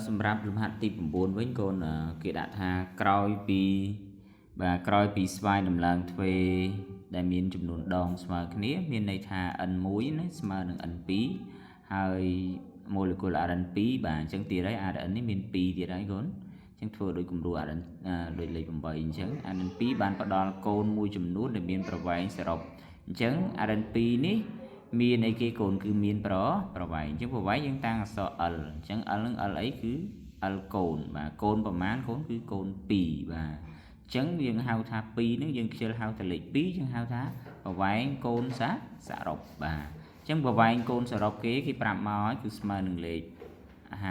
សម្រាប់លំហាត់ទី9វិញកូនគេដាក់ថាក្រោយពីស្វ័យដំឡើងទ្វេដែលមានចំនួនដងស្មើគ្នាមានន័យថា n1 ណាស្មើនឹង n2 ហើយម៉ូលេគុល Rn2 បាទអញ្ចឹងទៀតហើយ Rn នេះមាន2ទៀតហើយកូនអញ្ចឹងធ្វើដោយគំរូ Rn ដោយលេខ8អញ្ចឹង Rn2 បានផ្ដល់កូនមួយចំនួនដែលមានប្រវែងសរុបអញ្ចឹង Rn2 នេះមានអីគេកូនគឺមានប្រវែងអញ្ចឹងប្រវែងយើងតាំងអក្សរ l អញ្ចឹង l នឹង l អីគឺ l កូនបាទកូនប្រមាណកូនគឺកូន2បាទអញ្ចឹងយើងហៅថា2នឹងយើងខ្ជិលហៅតែលេខ2យើងហៅថាប្រវែងកូនសរុបបាទអញ្ចឹងប្រវែងកូនសរុបគេប្រាប់មកហើយគឺស្មើនឹងលេខ5032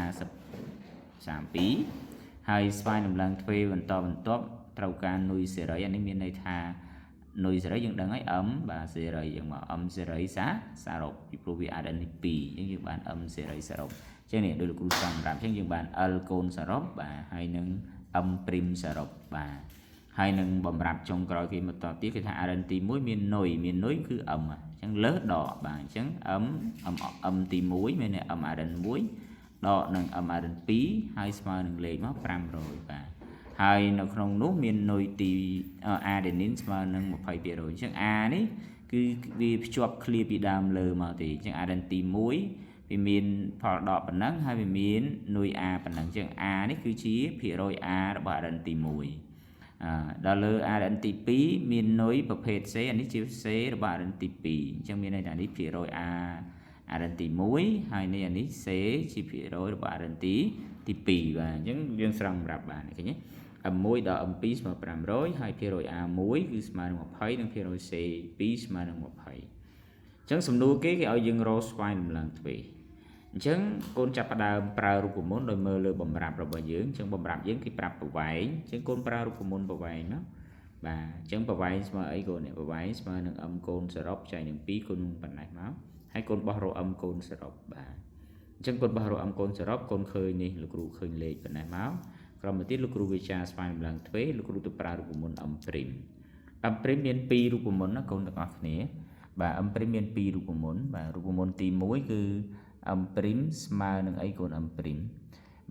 ហើយស្វ័យដំឡើងទ្វេបន្តបន្ទាប់ត្រូវការនុយសេរីអានេះមានន័យថានុយសេរីយើងដឹងហើយ m បាទសេរីយើងមក m សេរីសរុបពីព្រោះវា Rn នេះ2អញ្ចឹងយើងបាន m សេរីសរុបអញ្ចឹងនេះដោយលោកគ្រូសម្រាប់អញ្ចឹងយើងបាន l កូនសរុបបាទហើយនឹង m ព្រីមសរុបបាទហើយនឹងបំរាប់ចុងក្រោយគេមកតទៀតគេថា Rn ទី1មាននុយគឺ m អញ្ចឹងលើសដកបាទអញ្ចឹង m ទី1មាន m Rn 1ដកនឹង m Rn 2ហើយស្មើនឹងលេខមក500បាទហើយនៅក្នុងនោះមាននុយទីអាដេនីនស្មើនឹង 20% អញ្ចឹង A នេះគឺវាភ្ជាប់ឃ្លាពីដើមលើមកទេអញ្ចឹង Rn ទី1វាមានផលដកប៉ុណ្ណឹងហើយវាមាននុយ A ប៉ុណ្ណឹងអញ្ចឹង A នេះគឺជាភាគរយ A របស់ Rn ទី1ដល់លើ Rn ទី2មាននុយប្រភេទ C អានេះជា C របស់ Rn ទី2អញ្ចឹងមានន័យថានេះភាគរយ A Rn ទី1ហើយនេះអានេះ C ជាភាគរយរបស់ Rn ទី2បាទអញ្ចឹងយើងស្រង់សម្រាប់បានឃើញទេm1 ដល់ m2 ស្មើ500ហើយភាគរយ a1 គឺស្មើនឹង20និងភាគរយ c2 ស្មើនឹង20អញ្ចឹងសំណួរគេឲ្យយើងរកស្វ័យដំឡើងទ្វេអញ្ចឹងកូនចាប់ផ្ដើមប្រើរូបមន្តដោយមើលលើបំរាប់របស់យើងអញ្ចឹងបំរាប់យើងគេប្រាប់ប្រវែងអញ្ចឹងកូនប្រើរូបមន្តប្រវែងណាបាទអញ្ចឹងប្រវែងស្មើអីកូននេះប្រវែងស្មើនឹង m កូនសរុបចែកនឹង2គុណនឹងប៉ុណ្ណេះមកហើយកូនបោះរក m កូនសរុបបាទអញ្ចឹងកូនបោះរក m កូនសរុបកូនឃើញនេះលោកគ្រូឃើញលេខប៉ុណ្ណេះមកក្រោយមកទៀតលោកគ្រូវិចារស្វែងរំលងទ្វេលោកគ្រូទៅប្រើរូបមន្ត m ព្រីមមាន2រូបមន្តណាកូនទាំងអស់គ្នាបាទ m ព្រីមមាន2រូបមន្តបាទរូបមន្តទី1គឺ m ព្រីមស្មើនឹងអីកូន m ព្រីម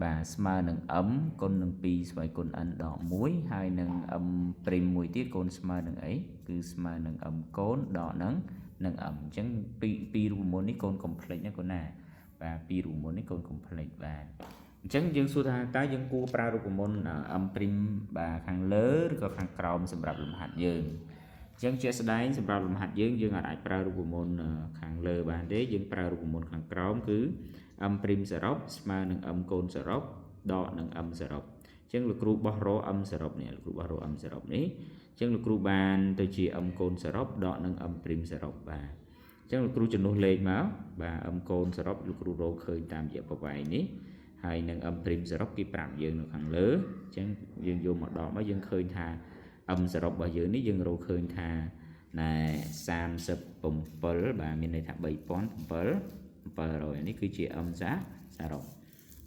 បាទស្មើនឹង m គុណនឹង2ស្វ័យគុណ n ដក1ហើយនឹង m ព្រីមមួយទៀតកូនស្មើនឹងអីគឺស្មើនឹង m កូនដកនឹង m អញ្ចឹងពីរូបមន្តនេះកូនកុំភ្លេចណាកូនណាបាទពីរូបមន្តនេះកូនកុំភ្លេចបាទអញ្ចឹងយើងសួរថាតើយើងគួរប្រើរូបមន្ត m ព្រីមបាទខាងលើឬក៏ខាងក្រោមសម្រាប់លំហាត់យើងអញ្ចឹងជាក់ស្ដែងសម្រាប់លំហាត់យើងអាចប្រើរូបមន្តខាងលើបានទេយើងប្រើរូបមន្តខាងក្រោមគឺ m ព្រីមសរុបស្មើនឹង m កូនសរុបដកនឹង m សរុបអញ្ចឹងលោកគ្រូបោះរក m សរុបនេះលោកគ្រូបោះរក m សរុបនេះអញ្ចឹងលោកគ្រូបានទៅជា m កូនសរុបដកនឹង m ព្រីមសរុបបាទអញ្ចឹងលោកគ្រូចំនួនលេខមកបាទ m កូនសរុបលោកគ្រូរកឃើញតាមរយៈប្រវែងនេះហើយនឹង m ព្រីមសរុបគេប្រាប់យើងនៅខាងលើអញ្ចឹងយើងយកមកដកមកយើងឃើញថា m សរុបរបស់យើងនេះយើងរកឃើញថាណែ37បាទមានន័យថា3700នេះគឺជា m សរុប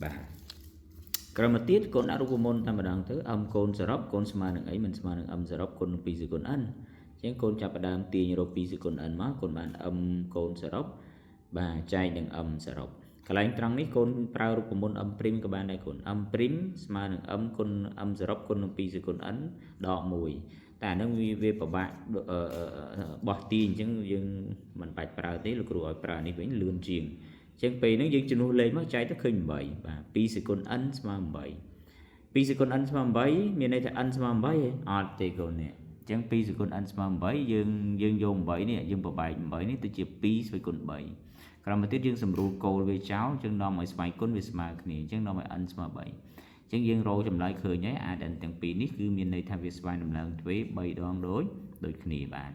បាទក្រោយមកទៀតកូនដាក់រូបមន្តតែម្ដងទៅ m កូនសរុបកូនស្មើនឹងអីមិនស្មើនឹង m សរុបគុណនឹង2សេគុណ n អញ្ចឹងកូនចាប់ផ្ដើមទាញរក2សេគុណ n មកកូនបាន m កូនសរុបបាទចែកនឹង m សរុបកន្លែងត្រង់នេះកូនប្រើរូបមន្ត m ព្រីមក៏បានដែរកូន m ព្រីមស្មើនឹង m គុណ m សរុបគុណនឹង2សេគុណ n ដក1តែអានឹងវាពិបាកបោះទីអញ្ចឹងយើងមិនបាច់ប្រើទេលោកគ្រូឲ្យប្រើនេះវិញលឿនជាងអញ្ចឹងពេលហ្នឹងយើងជំនួសលេខមកចែកទៅឃើញ8បាទ2សេគុណ n ស្មើ8 2សេគុណ n ស្មើ8មានន័យថា n ស្មើ8ទេអត់ទេកូននេះអញ្ចឹង2សេគុណ n ស្មើ8យើងយក8នេះយើងប្របែក8នេះទៅជា2ស្វ័យគុណ3ក្រោយមកទៀតយើងសម្រួលគោលវាចោលអញ្ចឹងនាំឲ្យស្វ័យគុណវាស្មើគ្នាអញ្ចឹងនាំឲ្យ n ស្មើ3អញ្ចឹងយើងរកចម្លើយឃើញហើយ Rn ទាំងពីរនេះគឺមានន័យថាវាស្វែងដំឡើងទ្វេ3ដងដូចគ្នាបាទ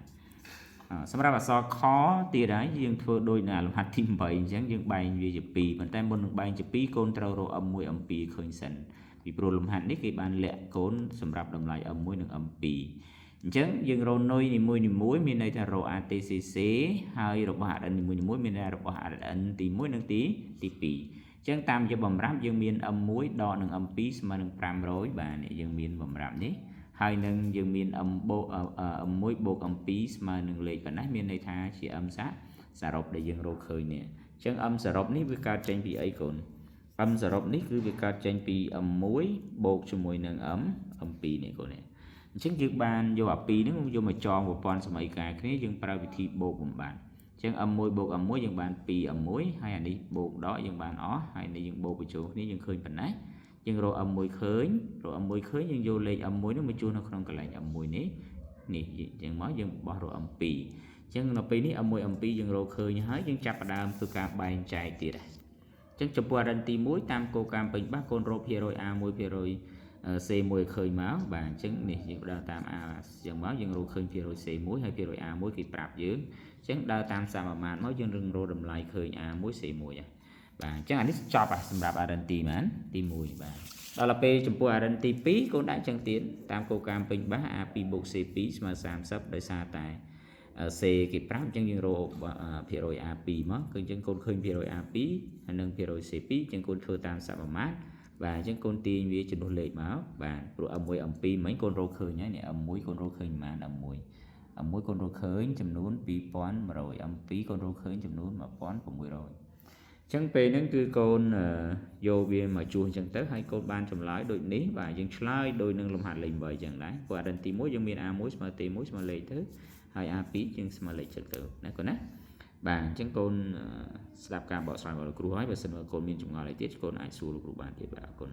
សម្រាប់អក្សរខទៀតហើយយើងធ្វើដូចនៅលំហាត់ទី8អញ្ចឹងយើងបែងវាជា2ប៉ុន្តែមុននឹងបែងជា2កូនត្រូវរក m1 m2 ឃើញសិនពីព្រោះលំហាត់នេះគេបានលាក់កូនសម្រាប់តម្លៃ m1 និង m2 អញ្ចឹងយើងរកនុយនីមួយមានន័យថារក ATCC ហើយរបស់ Rn នីមួយមានន័យរបស់ Rn ទី1និងទី2អញ្ចឹងតាមជាបំរាប់យើងមាន m1 ដកនឹង m2 ស្មើនឹង500បាទនេះយើងមានបំរាប់នេះហើយនឹងយើងមាន m1 បូក m2 ស្មើនឹងលេខប៉ុណ្ណេះមានន័យថាជា m សរុបដែលយើងរកឃើញនេះអញ្ចឹង m សរុបនេះវាកើតចេញពីអីកូន âm sở rộp ní cứ việc cao tranh pi âm muối bột cho mùi nâng âm pi này cô này chẳng dược bàn vô ở pi nếu vô mà cho một con xong mấy cái này dừng para vị thị bột của bạn chẳng âm muối dừng bàn pi âm muối hay là đi bột đó dừng bàn ó hay là dừng bột của chỗ ní dừng khơi phần nấy dừng rồi âm muối khơi dừng vô lên âm muối nó mới chua nó không còn lại âm muối ní nè dừng mới dừng bỏ rồi âm pi chẳng nó pi ní âm pi dừng rồi khơi như hết dừng chặt đàm từ cả bài chạy tiệt chẳng chụp qua đàn tì muối tam cô cam bình bác con rô phía rồi a muối phía rồi c muối khơi máu và chứng này những đào tam a dòng máu dân rô khơi phía rồi c muối hay phía rồi a muối kịp rạp dưới chứng đào tam sa mà màn máu dân rừng rô đầm lại khơi a muối c muối và chẳng anh chọc à xâm rạp đàn tì mán tì muối và đó là p chụp qua đàn tì pí cũng đã chẳng tiến tam cô cam bình bác a pi bột c pí mà giảm sắp đời xa tại c kịp ráp chân dương rô phía rồi a pi mất cứ chân côn khơi phía rồi a pi nâng phía rồi c pi chân côn khơi tam sa mát và chân côn tiên với chân đồ lệ máu và rồi âm pi mấy con rô khơi nhé này âm muối con rô khơi mà âm muối con rô khơi chấm nún pi pón mà rồi âm pi con rô khơi chấm nún mà pón của muối rồi chân pe nó cứ con vô viên mà chua chân tới hai con ban chấm lái đôi ní và chân slide đôi nâng lồng hạt lình bởi chẳng lái và đần tì muối chân miền a muối mà tì muối mà lệ thứ hai a pí chân mà lệ trật tự này còn á bạn chân con slap cam bỏ xoài vào cua hói và sân vào con miền trung ngò lại tiết con ai xua lục bàn tiết vào con